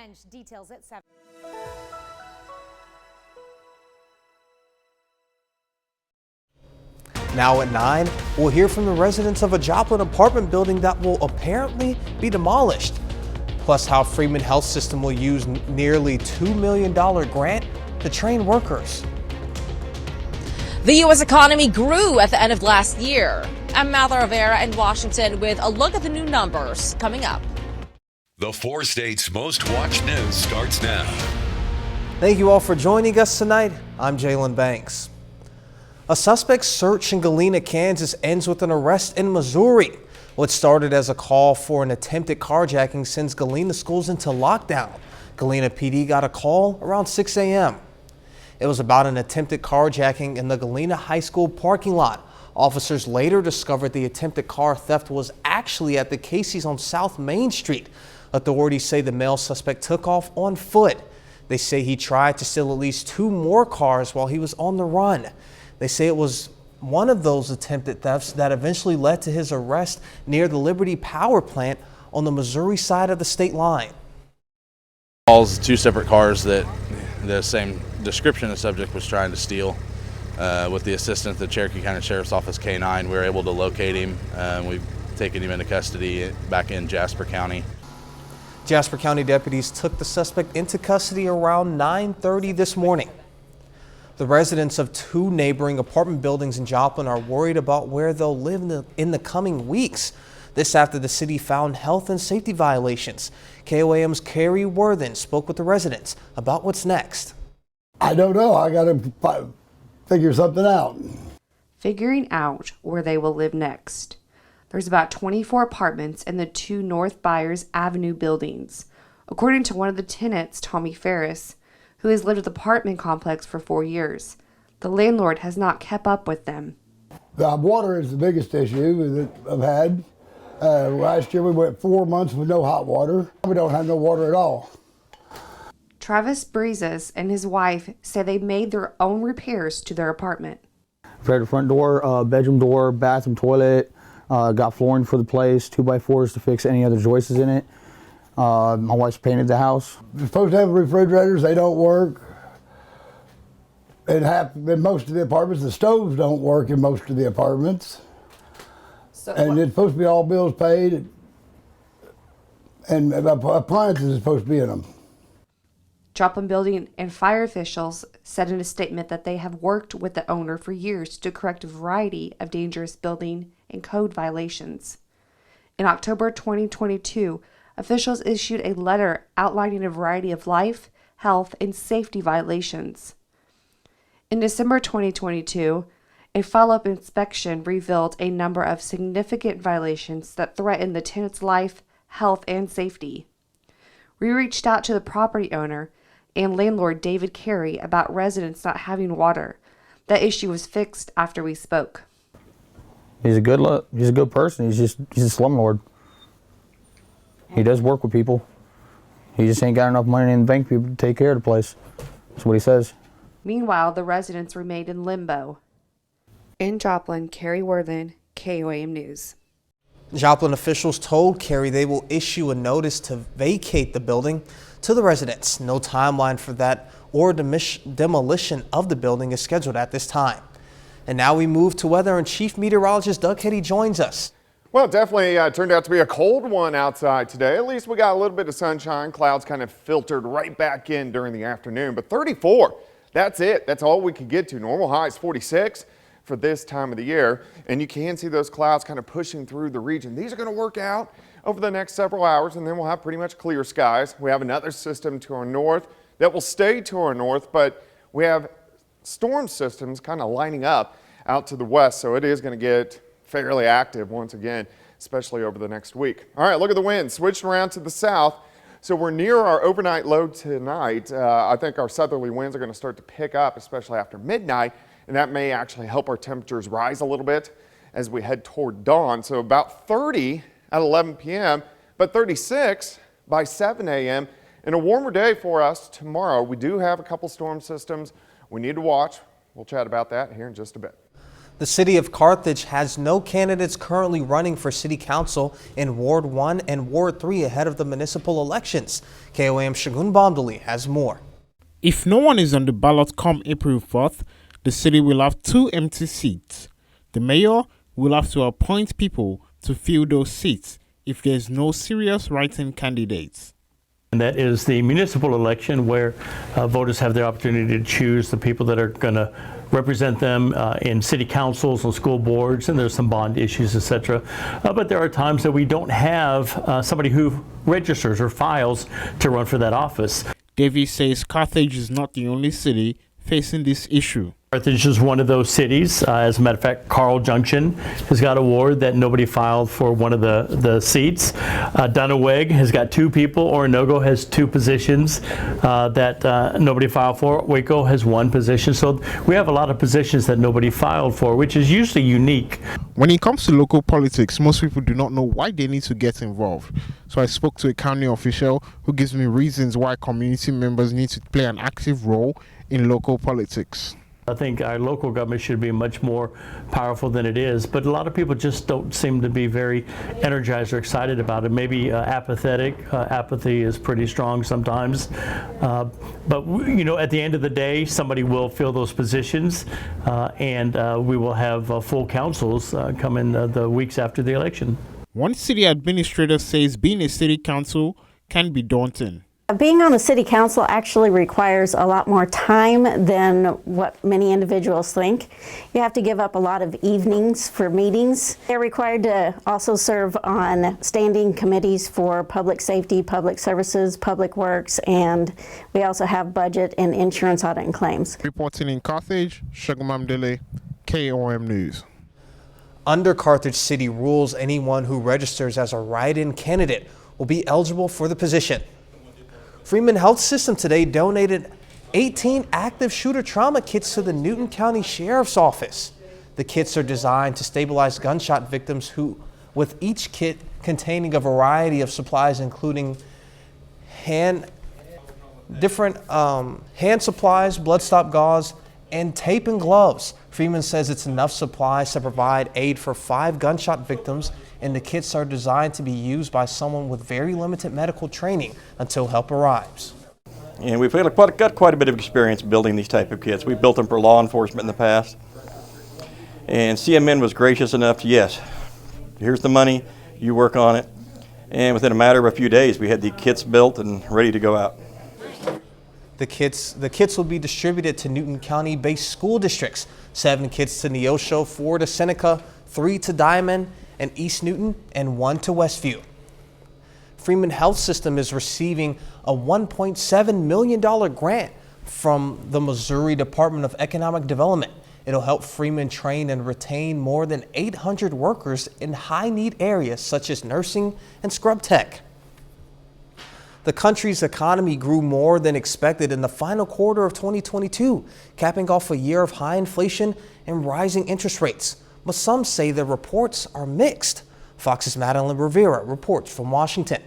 revenge. Details at 7. Now at 9, we'll hear from the residents of a Joplin apartment building that will apparently be demolished. Plus how Freeman Health System will use nearly $2 million grant to train workers. The U.S. economy grew at the end of last year. I'm Mather Rivera in Washington with a look at the new numbers coming up. The 4 states' most watched news starts now. Thank you all for joining us tonight. I'm Jalen Banks. A suspect's search in Galena, Kansas ends with an arrest in Missouri. What started as a call for an attempted carjacking sends Galena schools into lockdown. Galena PD got a call around 6 a.m. It was about an attempted carjacking in the Galena High School parking lot. Officers later discovered the attempted car theft was actually at the Casey's on South Main Street. Authorities say the male suspect took off on foot. They say he tried to steal at least 2 more cars while he was on the run. They say it was one of those attempted thefts that eventually led to his arrest near the Liberty Power Plant on the Missouri side of the state line. Calls 2 separate cars that the same description the subject was trying to steal. With the assistance of the Cherokee County Sheriff's Office K-9, we were able to locate him. We've taken him into custody back in Jasper County. Jasper County deputies took the suspect into custody around 9:30 this morning. The residents of 2 neighboring apartment buildings in Joplin are worried about where they'll live in the coming weeks. This after the city found health and safety violations. KOAM's Carrie Worthen spoke with the residents about what's next. I don't know. I got to figure something out. Figuring out where they will live next. There's about 24 apartments in the 2 North Byers Avenue buildings. According to one of the tenants, Tommy Ferris, who has lived at the apartment complex for 4 years, the landlord has not kept up with them. The water is the biggest issue that I've had. Last year we went 4 months with no hot water. We don't have no water at all. Travis Breezes and his wife say they made their own repairs to their apartment. Repaired the front door, bedroom door, bathroom, toilet, got flooring for the place, 2x4s to fix any other joists in it. My wife's painted the house. We're supposed to have refrigerators, they don't work. In most of the apartments, the stoves don't work in most of the apartments. And it's supposed to be all bills paid, and appliances are supposed to be in them. Joplin building and fire officials said in a statement that they have worked with the owner for years to correct a variety of dangerous building and code violations. In October 2022, officials issued a letter outlining a variety of life, health, and safety violations. In December 2022, a follow-up inspection revealed a number of significant violations that threatened the tenant's life, health, and safety. We reached out to the property owner and landlord David Carey about residents not having water. That issue was fixed after we spoke. He's a good person. He's a slumlord. He does work with people. He just ain't got enough money in the bank to take care of the place. That's what he says. Meanwhile, the residents remained in limbo. In Joplin, Carrie Worthen, KOAM News. Joplin officials told Carrie they will issue a notice to vacate the building to the residents. No timeline for that or demolition of the building is scheduled at this time. And now we move to weather, and Chief Meteorologist Doug Hetty joins us. Well, it definitely turned out to be a cold one outside today. At least we got a little bit of sunshine. Clouds kind of filtered right back in during the afternoon, but 34, that's it. That's all we could get to. Normal high is 46 for this time of the year, and you can see those clouds kind of pushing through the region. These are going to work out over the next several hours, and then we'll have pretty much clear skies. We have another system to our north that will stay to our north, but we have storm systems kind of lining up out to the west, so it is going to get fairly active once again, especially over the next week. All right, look at the wind. Switched around to the south. So we're near our overnight low tonight. I think our southerly winds are going to start to pick up, especially after midnight, and that may actually help our temperatures rise a little bit as we head toward dawn. So about 30 at 11 p.m., but 36 by 7 a.m. and a warmer day for us tomorrow. We do have a couple storm systems we need to watch. We'll chat about that here in just a bit. The city of Carthage has no candidates currently running for city council in Ward 1 and Ward 3 ahead of the municipal elections. KOAM Shagun Bamdali has more. If no one is on the ballot come April 4th, the city will have 2 empty seats. The mayor will have to appoint people to fill those seats if there is no serious write-in candidates. And that is the municipal election where voters have the opportunity to choose the people that are going to represent them in city councils and school boards, and there's some bond issues, etc. But there are times that we don't have somebody who registers or files to run for that office. Davies says Carthage is not the only city facing this issue. Carthage is one of those cities. As a matter of fact, Carl Junction has got a ward that nobody filed for one of the seats. Dunnaweg has got 2 people. Orinoco has 2 positions that nobody filed for. Waco has 1 position. So we have a lot of positions that nobody filed for, which is usually unique. When it comes to local politics, most people do not know why they need to get involved. So I spoke to a county official who gives me reasons why community members need to play an active role in local politics. I think our local government should be much more powerful than it is, but a lot of people just don't seem to be very energized or excited about it. Maybe apathetic. Apathy is pretty strong sometimes. But you know, at the end of the day, somebody will fill those positions, and we will have full councils come in the weeks after the election. One city administrator says being a city council can be daunting. Being on the city council actually requires a lot more time than what many individuals think. You have to give up a lot of evenings for meetings. They're required to also serve on standing committees for public safety, public services, public works, and we also have budget and insurance audit and claims. Reporting in Carthage, Shagun Bamdali, KOAM News. Under Carthage City rules, anyone who registers as a write-in candidate will be eligible for the position. Freeman Health System today donated 18 active shooter trauma kits to the Newton County Sheriff's Office. The kits are designed to stabilize gunshot victims with each kit containing a variety of supplies, including hand supplies, blood stop gauze, and tape and gloves. Freeman says it's enough supplies to provide aid for 5 gunshot victims, and the kits are designed to be used by someone with very limited medical training until help arrives. And we've got quite a bit of experience building these type of kits. We've built them for law enforcement in the past. And CMN was gracious enough to, yes, here's the money, you work on it. And within a matter of a few days, we had the kits built and ready to go out. The kits will be distributed to Newton County-based school districts. 7 kits to Neosho, 4 to Seneca, 3 to Diamond and East Newton, and 1 to Westview. Freeman Health System is receiving a $1.7 million grant from the Missouri Department of Economic Development. It'll help Freeman train and retain more than 800 workers in high-need areas such as nursing and scrub tech. The country's economy grew more than expected in the final quarter of 2022, capping off a year of high inflation and rising interest rates. But some say the reports are mixed. Fox's Madeline Rivera reports from Washington.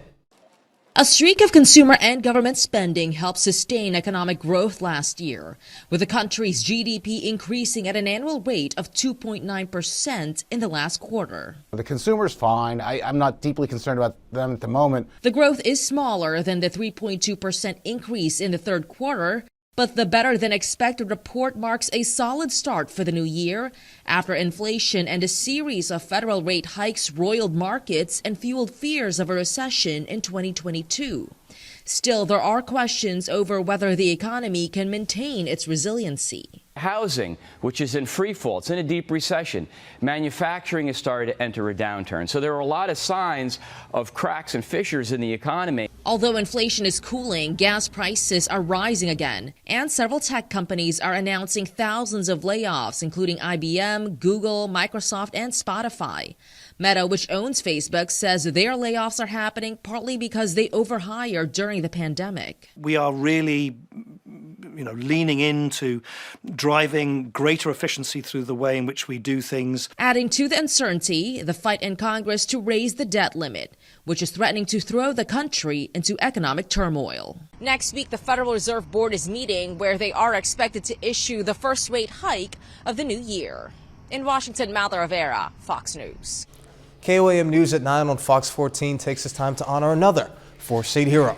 A streak of consumer and government spending helped sustain economic growth last year, with the country's GDP increasing at an annual rate of 2.9% in the last quarter. The consumer's fine. I'm not deeply concerned about them at the moment. The growth is smaller than the 3.2% increase in the third quarter, but the better-than-expected report marks a solid start for the new year after inflation and a series of federal rate hikes roiled markets and fueled fears of a recession in 2022. Still, there are questions over whether the economy can maintain its resiliency. Housing, which is in free fall, it's in a deep recession. Manufacturing has started to enter a downturn. So there are a lot of signs of cracks and fissures in the economy. Although inflation is cooling, gas prices are rising again, and several tech companies are announcing thousands of layoffs, including IBM, Google, Microsoft, and Spotify. Meta, which owns Facebook, says their layoffs are happening partly because they overhired during the pandemic. We are really leaning into driving greater efficiency through the way in which we do things. Adding to the uncertainty, the fight in Congress to raise the debt limit, which is threatening to throw the country into economic turmoil. Next week, the Federal Reserve Board is meeting, where they are expected to issue the first rate hike of the new year. In Washington, Mather Rivera, Fox News. KOAM News at 9 on Fox 14 takes us time to honor another four-state hero.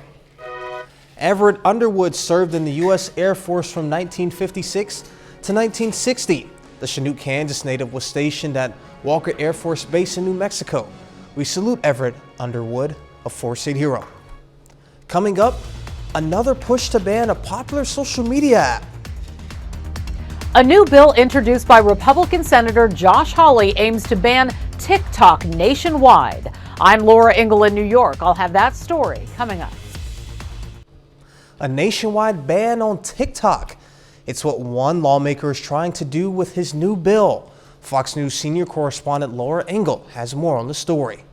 Everett Underwood served in the U.S. Air Force from 1956 to 1960. The Chinook, Kansas native was stationed at Walker Air Force Base in New Mexico. We salute Everett Underwood, a four-state hero. Coming up, another push to ban a popular social media app. A new bill introduced by Republican Senator Josh Hawley aims to ban TikTok nationwide. I'm Laura Ingle in New York. I'll have that story coming up. A nationwide ban on TikTok. It's what one lawmaker is trying to do with his new bill. Fox News senior correspondent Laura Ingle has more on the story.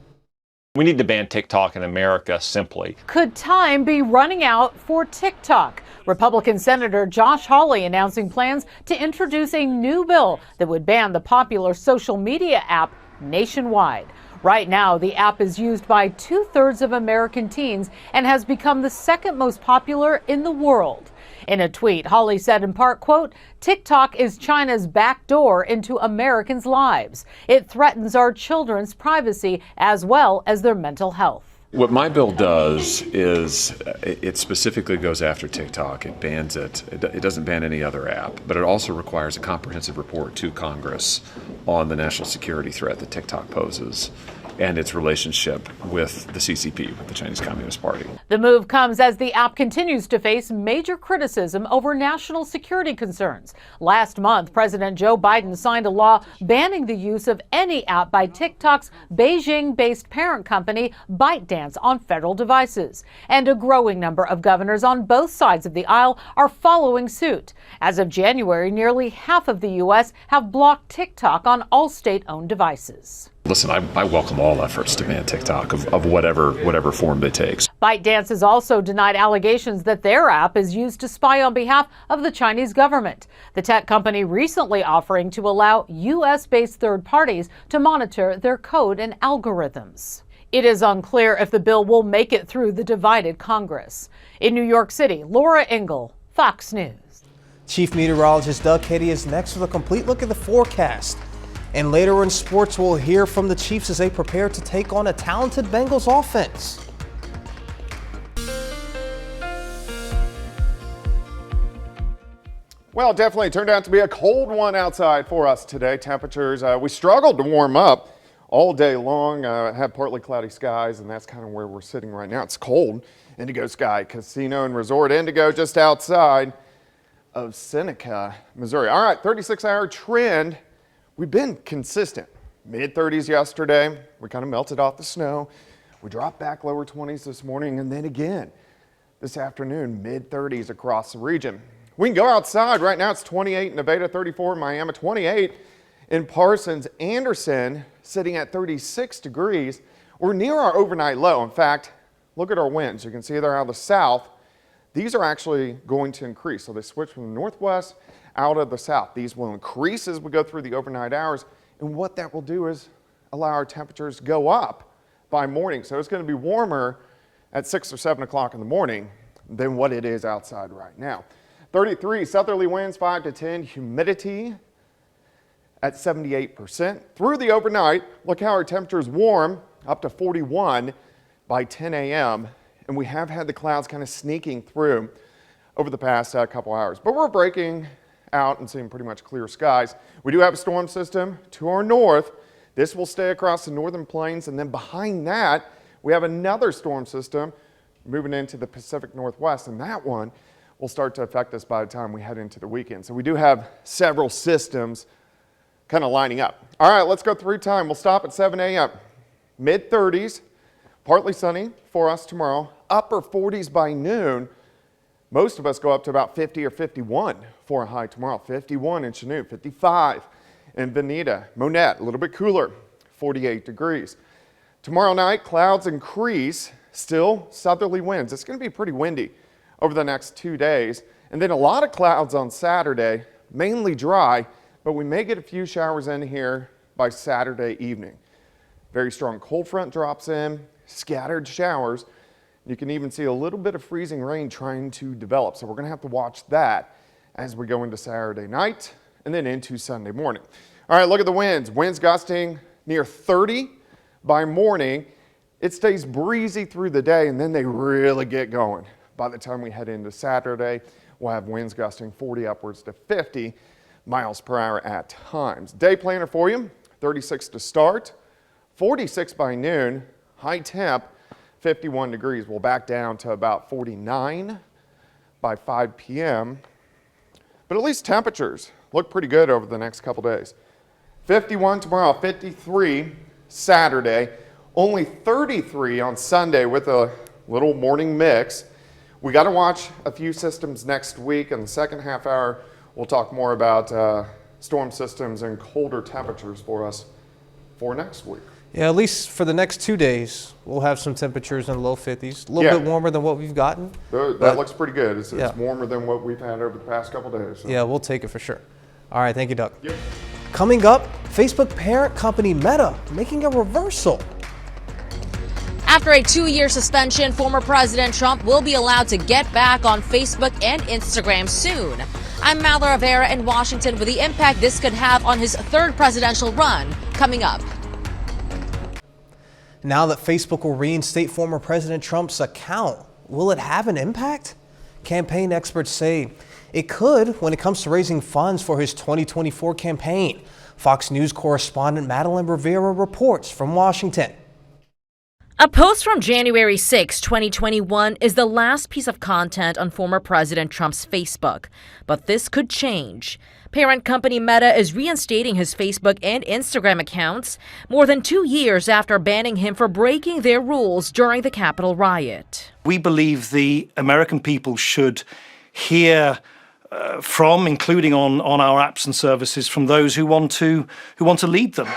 We need to ban TikTok in America simply. Could time be running out for TikTok? Republican Senator Josh Hawley announcing plans to introduce a new bill that would ban the popular social media app nationwide. Right now, the app is used by 2/3 of American teens and has become the second most popular in the world. In a tweet, Hawley said in part, quote, TikTok is China's back door into Americans' lives. It threatens our children's privacy as well as their mental health. What my bill does is it specifically goes after TikTok. It bans it. It doesn't ban any other app, but it also requires a comprehensive report to Congress on the national security threat that TikTok poses and its relationship with the CCP, with the Chinese Communist Party. The move comes as the app continues to face major criticism over national security concerns. Last month, President Joe Biden signed a law banning the use of any app by TikTok's Beijing-based parent company, ByteDance, on federal devices. And a growing number of governors on both sides of the aisle are following suit. As of January, nearly half of the U.S. have blocked TikTok on all state-owned devices. Listen, I welcome all efforts to ban TikTok of whatever form it takes. ByteDance has also denied allegations that their app is used to spy on behalf of the Chinese government. The tech company recently offering to allow U.S.-based third parties to monitor their code and algorithms. It is unclear if the bill will make it through the divided Congress. In New York City, Laura Ingle, Fox News. Chief Meteorologist Doug Cady is next with a complete look at the forecast. And later in sports, we'll hear from the Chiefs as they prepare to take on a talented Bengals offense. Well, it definitely turned out to be a cold one outside for us today. Temperatures, we struggled to warm up all day long. Had partly cloudy skies, and that's kind of where we're sitting right now. It's cold. Indigo Sky Casino and Resort Indigo just outside of Seneca, Missouri. All right, 36-hour trend. We've been consistent. Mid-30s yesterday. We kind of melted off the snow. We dropped back lower 20s this morning, and then again this afternoon, mid-30s across the region. We can go outside. Right now it's 28 in Nevada, 34 in Miami, 28 in Parsons. Anderson sitting at 36 degrees. We're near our overnight low. In fact, look at our winds. You can see they're out of the south. These are actually going to increase. So they switch from the northwest out of the south. These will increase as we go through the overnight hours. And what that will do is allow our temperatures to go up by morning. So it's going to be warmer at 6 or 7 o'clock in the morning than what it is outside right now. 33 southerly winds, 5 to 10, humidity at 78%. Through the overnight, look how our temperatures warm up to 41 by 10 a.m. And we have had the clouds kind of sneaking through over the past couple hours. But we're breaking out and seeing pretty much clear skies. We do have a storm system to our north. This will stay across the northern plains, and then behind that, we have another storm system moving into the Pacific Northwest, and that one will start to affect us by the time we head into the weekend. So we do have several systems kind of lining up. All right, let's go through time. We'll stop at 7 a.m. Mid-30s, partly sunny for us tomorrow. Upper 40s by noon. Most of us go up to about 50 or 51 for a high tomorrow. 51 in Chanute, 55 in Veneta. Monette, a little bit cooler, 48 degrees. Tomorrow night, clouds increase, still southerly winds. It's going to be pretty windy over the next 2 days. And then a lot of clouds on Saturday, mainly dry, but we may get a few showers in here by Saturday evening. Very strong cold front drops in, scattered showers. You can even see a little bit of freezing rain trying to develop. So we're going to have to watch that as we go into Saturday night and then into Sunday morning. All right, look at the winds. Winds gusting near 30 by morning. It stays breezy through the day, and then they really get going. By the time we head into Saturday, we'll have winds gusting 40 upwards to 50 miles per hour at times. Day planner for you, 36 to start, 46 by noon, high temp, 51 degrees. We'll back down to about 49 by 5 p.m. But at least temperatures look pretty good over the next couple days. 51 tomorrow, 53 Saturday, only 33 on Sunday with a little morning mix. We got to watch a few systems next week. In the second half hour, we'll talk more about storm systems and colder temperatures for us for next week. Yeah, at least for the next 2 days, we'll have some temperatures in the low 50s. A little bit warmer than what we've gotten. That looks pretty good. It's warmer than what we've had over the past couple days. So. Yeah, we'll take it for sure. All right, thank you, Doug. Yep. Coming up, Facebook parent company Meta making a reversal. After a 2-year suspension, former President Trump will be allowed to get back on Facebook and Instagram soon. I'm Mallory Rivera in Washington with the impact this could have on his third presidential run coming up. Now that Facebook will reinstate former President Trump's account, will it have an impact? Campaign experts say it could when it comes to raising funds for his 2024 campaign. Fox News correspondent Madeline Rivera reports from Washington. A post from January 6, 2021 is the last piece of content on former President Trump's Facebook. But this could change. Parent company Meta is reinstating his Facebook and Instagram accounts more than 2 years after banning him for breaking their rules during the Capitol riot. We believe the American people should hear from, including on our apps and services, from those who want to lead them.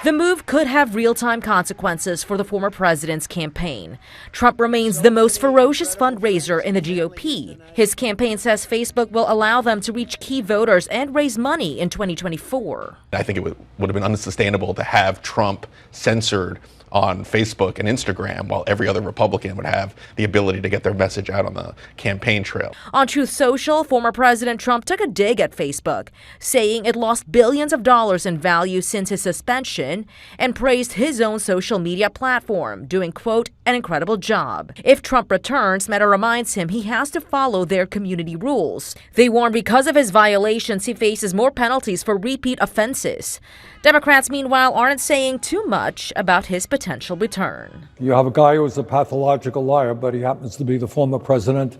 The move could have real-time consequences for the former president's campaign. Trump remains the most ferocious fundraiser in the GOP. His campaign says Facebook will allow them to reach key voters and raise money in 2024. I think it would have been unsustainable to have Trump censored on Facebook and Instagram while every other Republican would have the ability to get their message out on the campaign trail. On Truth Social, former President Trump took a dig at Facebook, saying it lost billions of dollars in value since his suspension and praised his own social media platform, doing, quote, an incredible job. If Trump returns, Meta reminds him he has to follow their community rules. They warn because of his violations, he faces more penalties for repeat offenses. Democrats, meanwhile, aren't saying too much about his potential return. You have a guy who's a pathological liar, but he happens to be the former president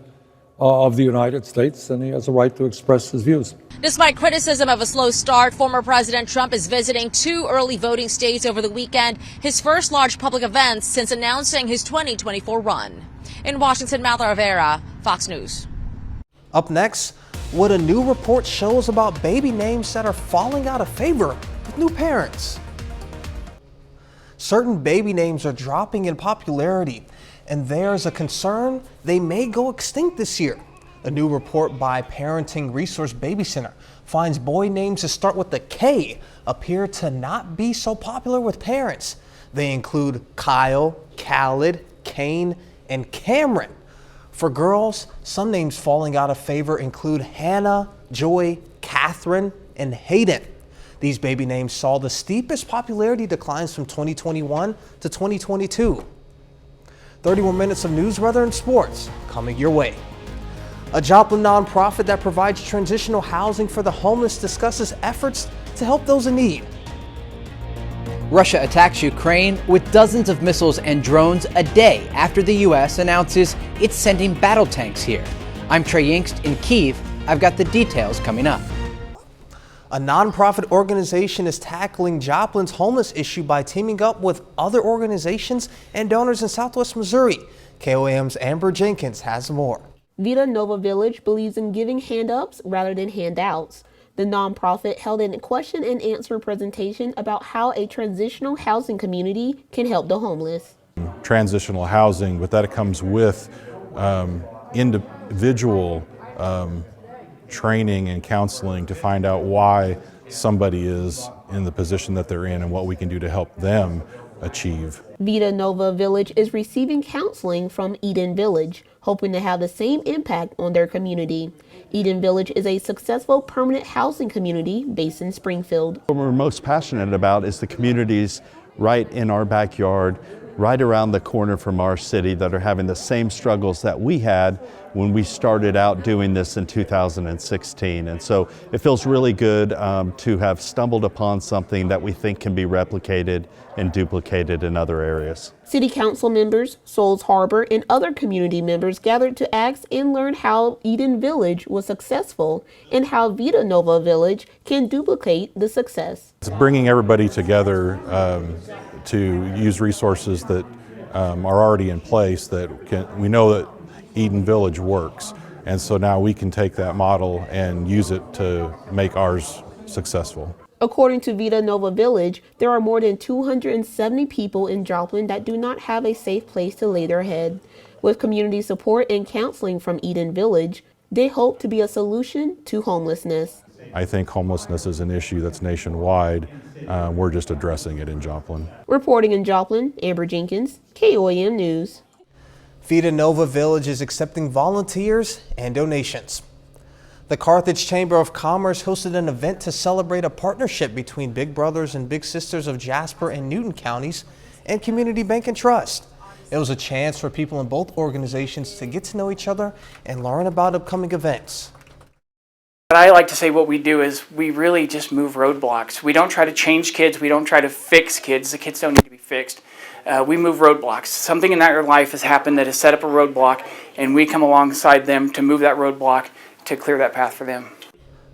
of the United States, and he has a right to express his views. Despite criticism of a slow start, former President Trump is visiting 2 early voting states over the weekend, his first large public event since announcing his 2024 run. In Washington, Mallory Rivera, Fox News. Up next, what a new report shows about baby names that are falling out of favor with new parents. Certain baby names are dropping in popularity, and there's a concern they may go extinct this year. A new report by Parenting Resource Baby Center finds boy names that start with the K appear to not be so popular with parents. They include Kyle, Khaled, Kane, and Cameron. For girls, some names falling out of favor include Hannah, Joy, Catherine, and Hayden. These baby names saw the steepest popularity declines from 2021 to 2022. 30 more minutes of news, weather, and sports coming your way. A Joplin nonprofit that provides transitional housing for the homeless discusses efforts to help those in need. Russia attacks Ukraine with dozens of missiles and drones a day after the U.S. announces it's sending battle tanks here. I'm Trey Yingst in Kyiv. I've got the details coming up. A nonprofit organization is tackling Joplin's homeless issue by teaming up with other organizations and donors in Southwest Missouri. KOAM's Amber Jenkins has more. Vita Nova Village believes in giving hand-ups rather than handouts. The nonprofit held a question and answer presentation about how a transitional housing community can help the homeless. Transitional housing, but that comes with individual training and counseling to find out why somebody is in the position that they're in and what we can do to help them achieve. Vita Nova Village is receiving counseling from Eden Village, hoping to have the same impact on their community. Eden Village is a successful permanent housing community based in Springfield. What we're most passionate about is the communities right in our backyard, right around the corner from our city, that are having the same struggles that we had when we started out doing this in 2016. And so it feels really good to have stumbled upon something that we think can be replicated and duplicated in other areas. City Council members, Souls Harbor, and other community members gathered to ask and learn how Eden Village was successful and how Vita Nova Village can duplicate the success. It's bringing everybody together to use resources that are already in place that we know that Eden Village works. And so now we can take that model and use it to make ours successful. According to Vita Nova Village, there are more than 270 people in Joplin that do not have a safe place to lay their head. With community support and counseling from Eden Village, they hope to be a solution to homelessness. I think homelessness is an issue that's nationwide. We're just addressing it in Joplin. Reporting in Joplin, Amber Jenkins, KOAM News. Vita Nova Village is accepting volunteers and donations. The Carthage Chamber of Commerce hosted an event to celebrate a partnership between Big Brothers and Big Sisters of Jasper and Newton counties and Community Bank and Trust. It was a chance for people in both organizations to get to know each other and learn about upcoming events. What I like to say, what we do is we really just move roadblocks. We don't try to change kids. We don't try to fix kids. The kids don't need to be fixed. We move roadblocks. Something in their life has happened that has set up a roadblock, and we come alongside them to move that roadblock to clear that path for them.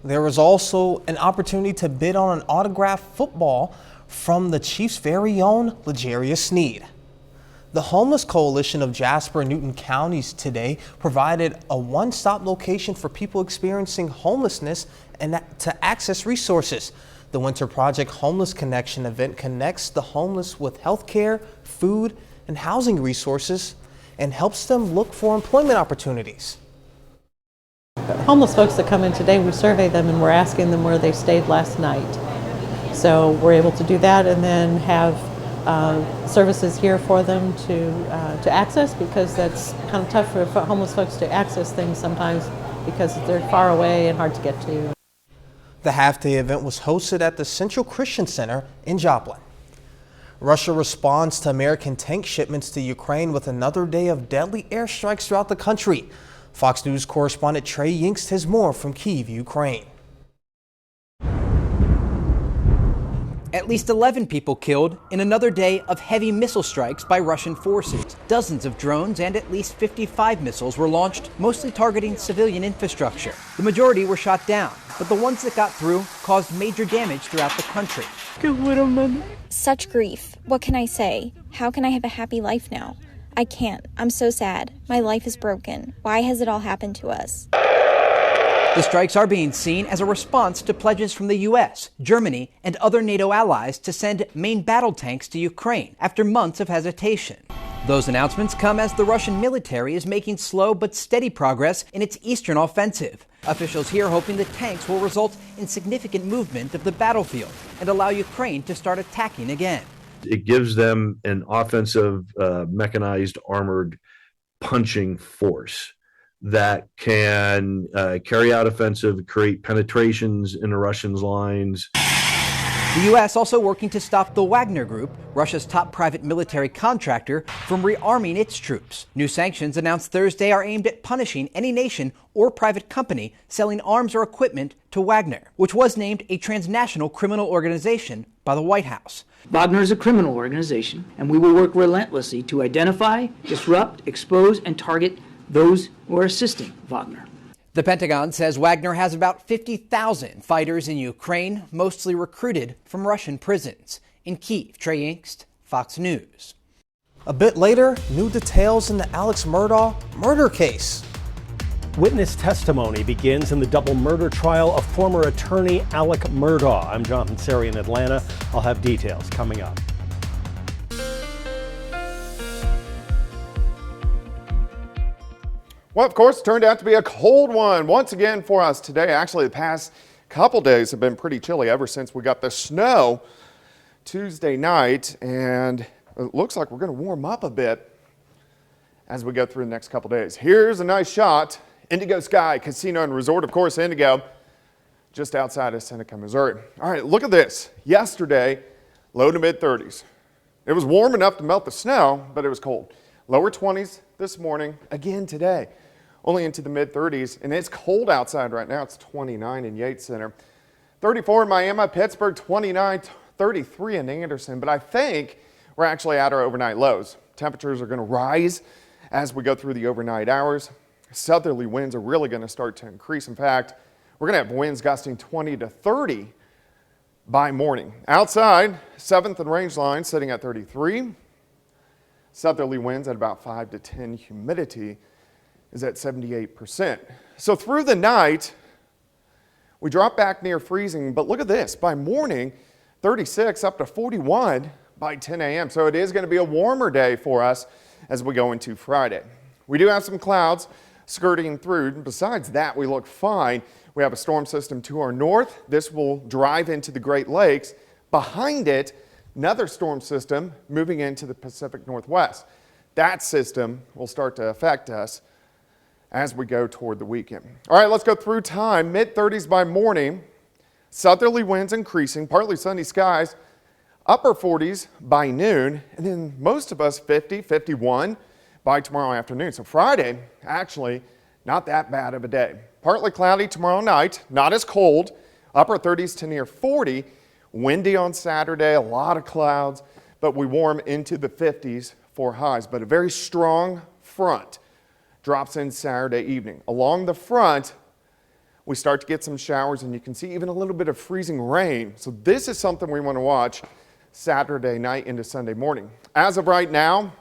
There was also an opportunity to bid on an autographed football from the Chiefs' very own L'Jarius Sneed. The Homeless Coalition of Jasper and Newton counties today provided a one-stop location for people experiencing homelessness and to access resources. The Winter Project Homeless Connection event connects the homeless with health care, food, and housing resources and helps them look for employment opportunities. Homeless folks that come in today, we survey them and we're asking them where they stayed last night. So we're able to do that and then have services here for them to access, because that's kind of tough for homeless folks to access things sometimes because they're far away and hard to get to. The half-day event was hosted at the Central Christian Center in Joplin. Russia responds to American tank shipments to Ukraine with another day of deadly airstrikes throughout the country. Fox News correspondent Trey Yingst has more from Kyiv, Ukraine. At least 11 people killed in another day of heavy missile strikes by Russian forces. Dozens of drones and at least 55 missiles were launched, mostly targeting civilian infrastructure. The majority were shot down, but the ones that got through caused major damage throughout the country. Such grief. What can I say? How can I have a happy life now? I can't. I'm so sad. My life is broken. Why has it all happened to us? The strikes are being seen as a response to pledges from the U.S., Germany, and other NATO allies to send main battle tanks to Ukraine after months of hesitation. Those announcements come as the Russian military is making slow but steady progress in its eastern offensive. Officials here hoping the tanks will result in significant movement of the battlefield and allow Ukraine to start attacking again. It gives them an offensive, mechanized, armored punching force that can carry out offensive, create penetrations in the Russians' lines. The U.S. also working to stop the Wagner Group, Russia's top private military contractor, from rearming its troops. New sanctions announced Thursday are aimed at punishing any nation or private company selling arms or equipment to Wagner, which was named a transnational criminal organization by the White House. Wagner is a criminal organization, and we will work relentlessly to identify, disrupt, expose, and target those who are assisting Wagner. The Pentagon says Wagner has about 50,000 fighters in Ukraine, mostly recruited from Russian prisons. In Kyiv, Trey Yingst, Fox News. A bit later, new details in the Alex Murdaugh murder case. Witness testimony begins in the double murder trial of former attorney Alec Murdaugh. I'm Jonathan Seri in Atlanta. I'll have details coming up. Well, of course, it turned out to be a cold one once again for us today. Actually, the past couple days have been pretty chilly ever since we got the snow Tuesday night, and it looks like we're going to warm up a bit as we go through the next couple days. Here's a nice shot. Indigo Sky Casino and Resort, of course, Indigo, just outside of Seneca, Missouri. All right, look at this. Yesterday, low to mid 30s. It was warm enough to melt the snow, but it was cold. Lower 20s this morning, again today, only into the mid 30s, and it's cold outside right now. It's 29 in Yates Center, 34 in Miami, Pittsburgh, 29, 33 in Anderson, but I think we're actually at our overnight lows. Temperatures are going to rise as we go through the overnight hours. Southerly winds are really going to start to increase. In fact, we're going to have winds gusting 20 to 30 by morning. Outside, 7th and range line sitting at 33. Southerly winds at about 5 to 10. Humidity is at 78%. So through the night, we drop back near freezing, but look at this. By morning, 36 up to 41 by 10 a.m. So it is going to be a warmer day for us as we go into Friday. We do have some clouds skirting through. Besides that, we look fine. We have a storm system to our north. This will drive into the Great Lakes. Behind it, another storm system moving into the Pacific Northwest. That system will start to affect us as we go toward the weekend. All right, let's go through time. Mid-30s by morning. Southerly winds increasing, partly sunny skies. Upper 40s by noon, and then most of us 50, 51 by tomorrow afternoon. So Friday, actually, not that bad of a day. Partly cloudy tomorrow night, not as cold. Upper 30s to near 40. Windy on Saturday, a lot of clouds, but we warm into the 50s for highs. But a very strong front drops in Saturday evening. Along the front, we start to get some showers, and you can see even a little bit of freezing rain. So this is something we want to watch Saturday night into Sunday morning. As of right now,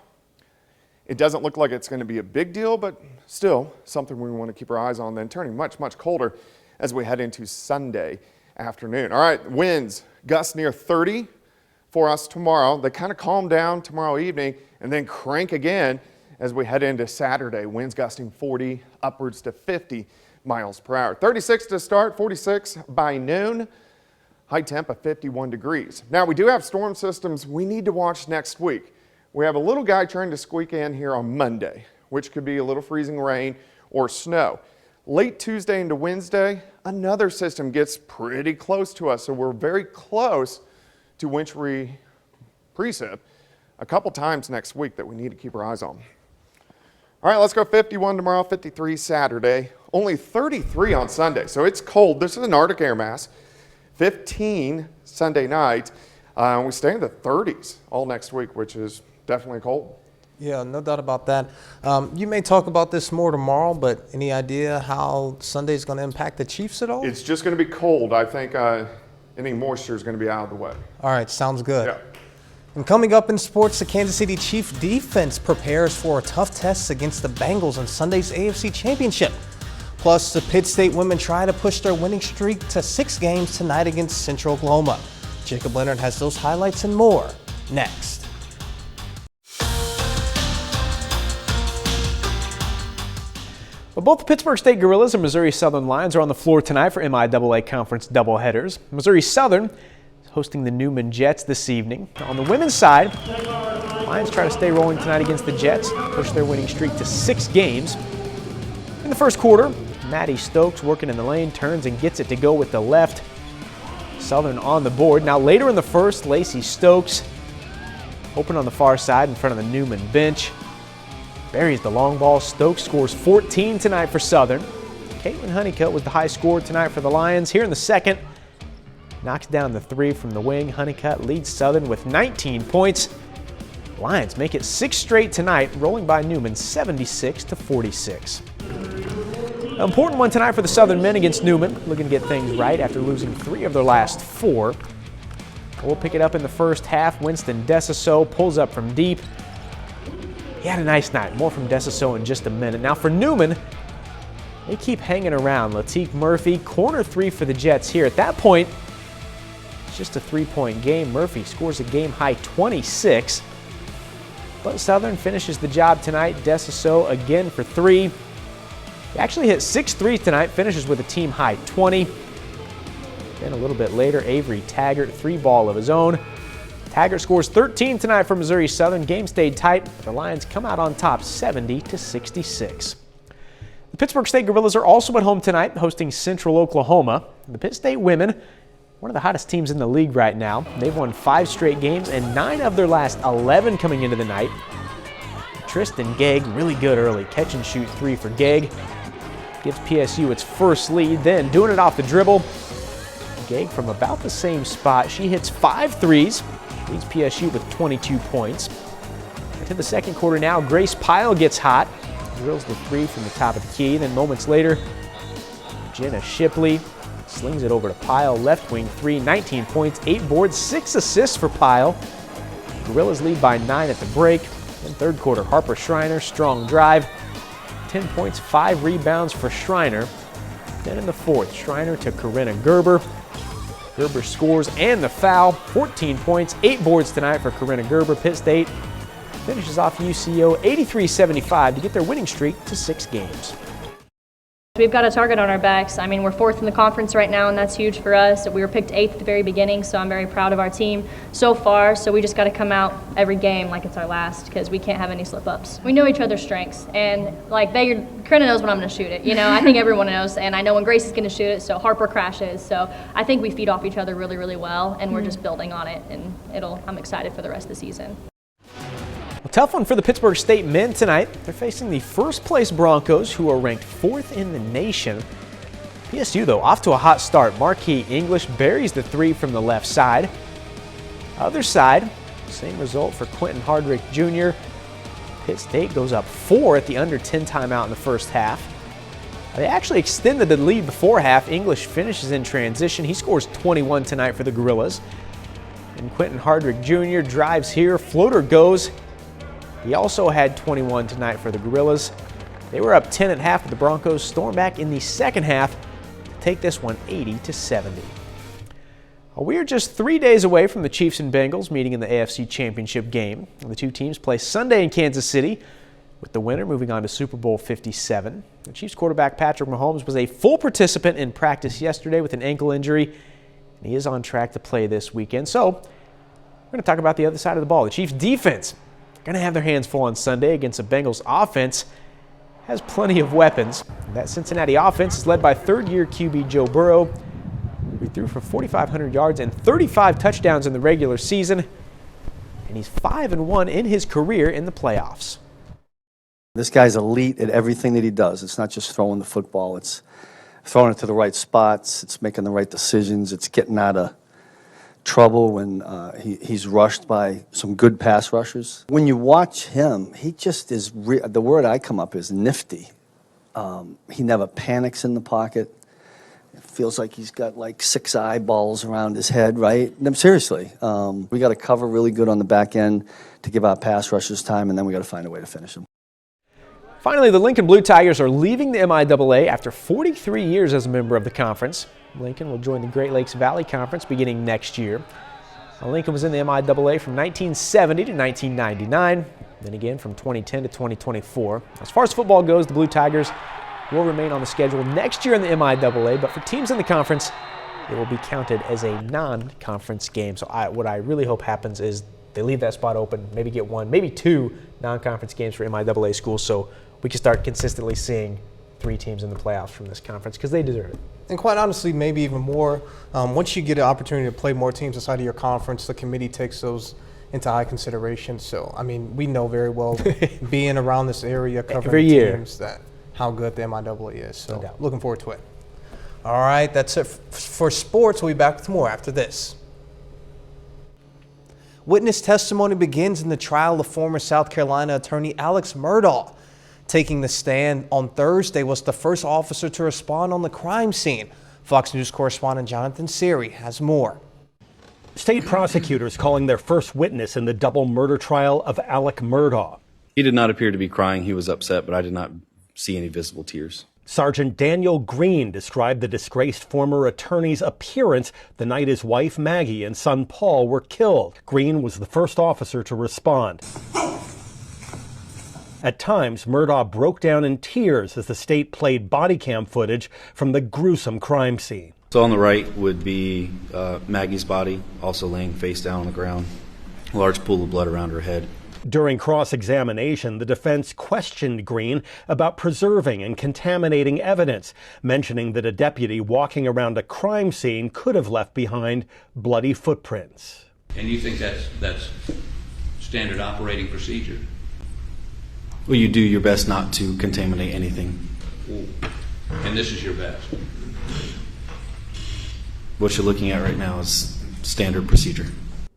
it doesn't look like it's going to be a big deal, but still something we want to keep our eyes on, then turning much, much colder as we head into Sunday afternoon. All right, winds gust near 30 for us tomorrow. They kind of calm down tomorrow evening and then crank again as we head into Saturday. Winds gusting 40 upwards to 50 miles per hour. 36 to start, 46 by noon. High temp of 51 degrees. Now we do have storm systems we need to watch next week. We have a little guy trying to squeak in here on Monday, which could be a little freezing rain or snow. Late Tuesday into Wednesday, another system gets pretty close to us, so we're very close to wintry precip a couple times next week that we need to keep our eyes on. All right, let's go 51 tomorrow, 53 Saturday, only 33 on Sunday, so it's cold. This is an Arctic air mass. 15 Sunday night. We stay in the 30s all next week, which is definitely cold. Yeah, no doubt about that. You may talk about this more tomorrow, but any idea how Sunday's going to impact the Chiefs at all? It's just going to be cold. I think any moisture is going to be out of the way. All right, sounds good. Yeah. And coming up in sports, the Kansas City Chiefs defense prepares for a tough test against the Bengals in Sunday's AFC Championship. Plus, the Pitt State women try to push their winning streak to 6 games tonight against Central Oklahoma. Jacob Leonard has those highlights and more next. Well, both the Pittsburgh State Gorillas and Missouri Southern Lions are on the floor tonight for MIAA Conference doubleheaders. Missouri Southern is hosting the Newman Jets this evening. On the women's side, Lions try to stay rolling tonight against the Jets, push their winning streak to 6 games. In the first quarter, Maddie Stokes working in the lane, turns and gets it to go with the left. Southern on the board. Now later in the first, Lacey Stokes open on the far side in front of the Newman bench. Buries the long ball. Stokes scores 14 tonight for Southern. Caitlin Honeycutt was the high scorer tonight for the Lions. Here in the second, knocks down the 3 from the wing. Honeycutt leads Southern with 19 points. Lions make it 6 straight tonight, rolling by Newman 76-46. An important one tonight for the Southern men against Newman, looking to get things right after losing 3 of their last 4. We'll pick it up in the first half. Winston Dessaso pulls up from deep. He had a nice night. More from Dessaso in just a minute. Now for Newman, they keep hanging around. Latique Murphy, corner 3 for the Jets here. At that point, it's just a 3-point game. Murphy scores a game-high 26. But Southern finishes the job tonight. Dessaso again for 3. He actually hit 6 threes tonight, finishes with a team-high 20. Then a little bit later, Avery Taggart, 3 ball of his own. Taggart scores 13 tonight for Missouri Southern. Game stayed tight, but the Lions come out on top 70-66. The Pittsburgh State Gorillas are also at home tonight, hosting Central Oklahoma. The Pitt State women, one of the hottest teams in the league right now. They've won 5 straight games and 9 of their last 11 coming into the night. Tristan Gegg, really good early. Catch and shoot 3 for Gegg. Gives PSU its first lead, then doing it off the dribble. Gegg from about the same spot. She hits 5 threes. Leads PSU with 22 points. Into the second quarter now, Grace Pyle gets hot. Drills the 3 from the top of the key. Then moments later, Jenna Shipley slings it over to Pyle. Left wing 3, 19 points, 8 boards, 6 assists for Pyle. Gorillas lead by 9 at the break. In third quarter, Harper Schreiner, strong drive. 10 points, 5 rebounds for Schreiner. Then in the fourth, Schreiner to Corinna Gerber. Gerber scores and the foul. 14 points, 8 boards tonight for Corinna Gerber. Pitt State finishes off UCO 83-75 to get their winning streak to 6 games. We've got a target on our backs. I mean, we're 4th in the conference right now, and that's huge for us. We were picked 8th at the very beginning, so I'm very proud of our team so far. So we just got to come out every game like it's our last, because we can't have any slip-ups. We know each other's strengths, and like Corinna knows when I'm going to shoot it. You know, I think everyone knows, and I know when Grace is going to shoot it. So Harper crashes. So I think we feed off each other really, really well, and we're just building on it. And I'm excited for the rest of the season. A tough one for the Pittsburgh State men tonight. They're facing the first-place Broncos, who are ranked 4th in the nation. PSU, though, off to a hot start. Marquis English buries the 3 from the left side. Other side, same result for Quentin Hardrick Jr. Pitt State goes up 4 at the under 10 timeout in the first half. They actually extended the lead before half. English finishes in transition. He scores 21 tonight for the Gorillas. And Quentin Hardrick Jr. drives here. Floater goes. He also had 21 tonight for the Gorillas. They were up 10 at half, but the Broncos storm back in the second half to take this one 80-70. We are just 3 days away from the Chiefs and Bengals meeting in the AFC Championship game. The two teams play Sunday in Kansas City, with the winner moving on to Super Bowl 57. The Chiefs quarterback Patrick Mahomes was a full participant in practice yesterday with an ankle injury, and he is on track to play this weekend. So we're going to talk about the other side of the ball. The Chiefs defense going to have their hands full on Sunday against the Bengals offense. Has plenty of weapons. That Cincinnati offense is led by third-year QB Joe Burrow, who threw for 4,500 yards and 35 touchdowns in the regular season, and he's 5-1 in his career in the playoffs. This guy's elite at everything that he does. It's not just throwing the football. It's throwing it to the right spots. It's making the right decisions. It's getting out of trouble when he's rushed by some good pass rushers. When you watch him, he just is, the word I come up is nifty. He never panics in the pocket. It feels like he's got like 6 eyeballs around his head, right? No, seriously. We got to cover really good on the back end to give our pass rushers time, and then we got to find a way to finish them. Finally, the Lincoln Blue Tigers are leaving the MIAA after 43 years as a member of the conference. Lincoln will join the Great Lakes Valley Conference beginning next year. Lincoln was in the MIAA from 1970 to 1999, then again from 2010 to 2024. As far as football goes, the Blue Tigers will remain on the schedule next year in the MIAA, but for teams in the conference, it will be counted as a non-conference game. So what I really hope happens is they leave that spot open, maybe get 1, maybe 2 non-conference games for MIAA schools, so we can start consistently seeing 3 teams in the playoffs from this conference, because they deserve it. And quite honestly, maybe even more, once you get an opportunity to play more teams inside of your conference, the committee takes those into high consideration. So, I mean, we know very well, being around this area, covering every year, teams, that how good the MIAA is. So, looking forward to it. All right, that's it for sports. We'll be back with more after this. Witness testimony begins in the trial of former South Carolina attorney Alex Murdaugh. Taking the stand on Thursday was the first officer to respond on the crime scene. Fox News correspondent Jonathan Siri has more. State prosecutors calling their first witness in the double murder trial of Alec Murdaugh. He did not appear to be crying. He was upset, but I did not see any visible tears. Sergeant Daniel Green described the disgraced former attorney's appearance the night his wife Maggie and son Paul were killed. Green was the first officer to respond. At times, Murdaugh broke down in tears as the state played body cam footage from the gruesome crime scene. So on the right would be Maggie's body, also laying face down on the ground. large pool of blood around her head. During cross-examination, the defense questioned Green about preserving and contaminating evidence, mentioning that a deputy walking around a crime scene could have left behind bloody footprints. And you think that's standard operating procedure? Well, you do your best not to contaminate anything. And this is your best? What you're looking at right now is standard procedure.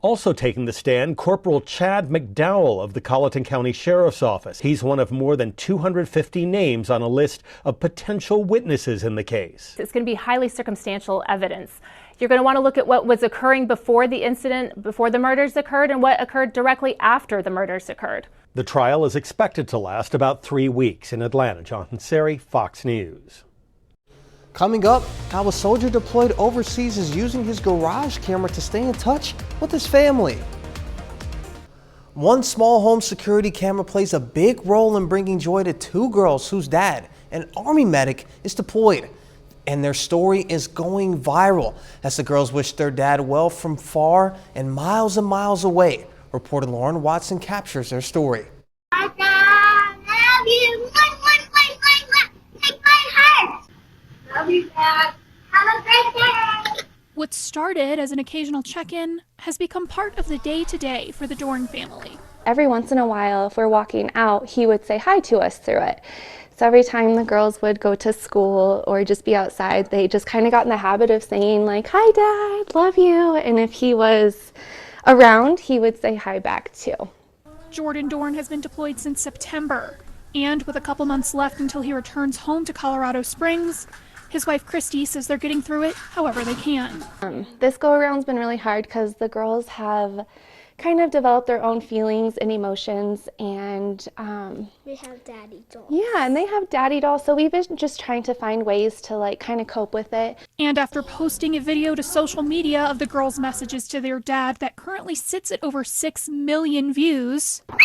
Also taking the stand, Corporal Chad McDowell of the Colleton County Sheriff's Office. He's one of more than 250 names on a list of potential witnesses in the case. It's going to be highly circumstantial evidence. You're going to want to look at what was occurring before the incident, before the murders occurred, and what occurred directly after the murders occurred. The trial is expected to last about 3 weeks. In Atlanta, Jonathan Seri, Fox News. Coming up, how a soldier deployed overseas is using his garage camera to stay in touch with his family. One small home security camera plays a big role in bringing joy to two girls whose dad, an Army medic, is deployed. And their story is going viral as the girls wish their dad well from far and miles away. Reporter Lauren Watson captures their story. I love you. Take my heart. Love you, Dad. Have a great day. What started as an occasional check-in has become part of the day-to-day for the Dorn family. Every once in a while, if we're walking out, he would say hi to us through it. So every time the girls would go to school or just be outside, they just kind of got in the habit of saying like, "Hi, Dad, love you." And if he was around, he would say hi back too. Jordan Dorn has been deployed since September, and with a couple months left until he returns home to Colorado Springs, his wife Christy says they're getting through it however they can. This go-around's been really hard because the girls have kind of developed their own feelings and emotions, and we have daddy dolls. Yeah, and they have daddy dolls, so we've been just trying to find ways to like kind of cope with it. And after posting a video to social media of the girls' messages to their dad that currently sits at over 6 million views, I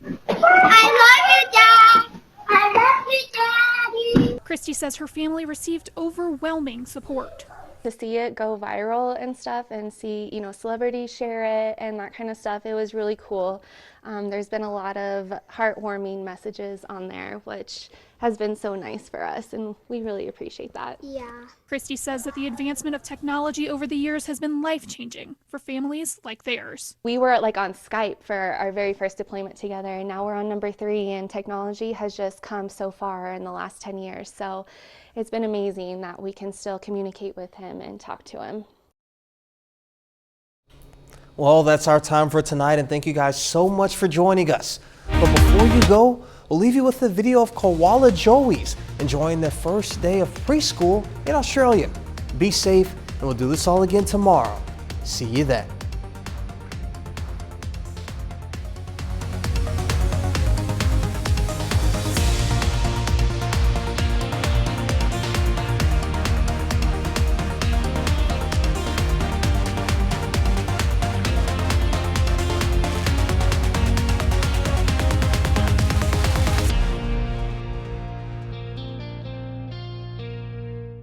love you, Dad. I love you, Daddy. Christy says her family received overwhelming support. To see it go viral and stuff and see, you know, celebrities share it and that kind of stuff, it was really cool. There's been a lot of heartwarming messages on there, which has been so nice for us, and we really appreciate that. Yeah. Christy says that the advancement of technology over the years has been life-changing for families like theirs. We were like on Skype for our very first deployment together, and now we're on number 3, and technology has just come so far in the last 10 years. So it's been amazing that we can still communicate with him and talk to him. Well, that's our time for tonight, and thank you guys so much for joining us. But before you go, we'll leave you with a video of Koala Joeys enjoying their first day of preschool in Australia. Be safe, and we'll do this all again tomorrow. See you then.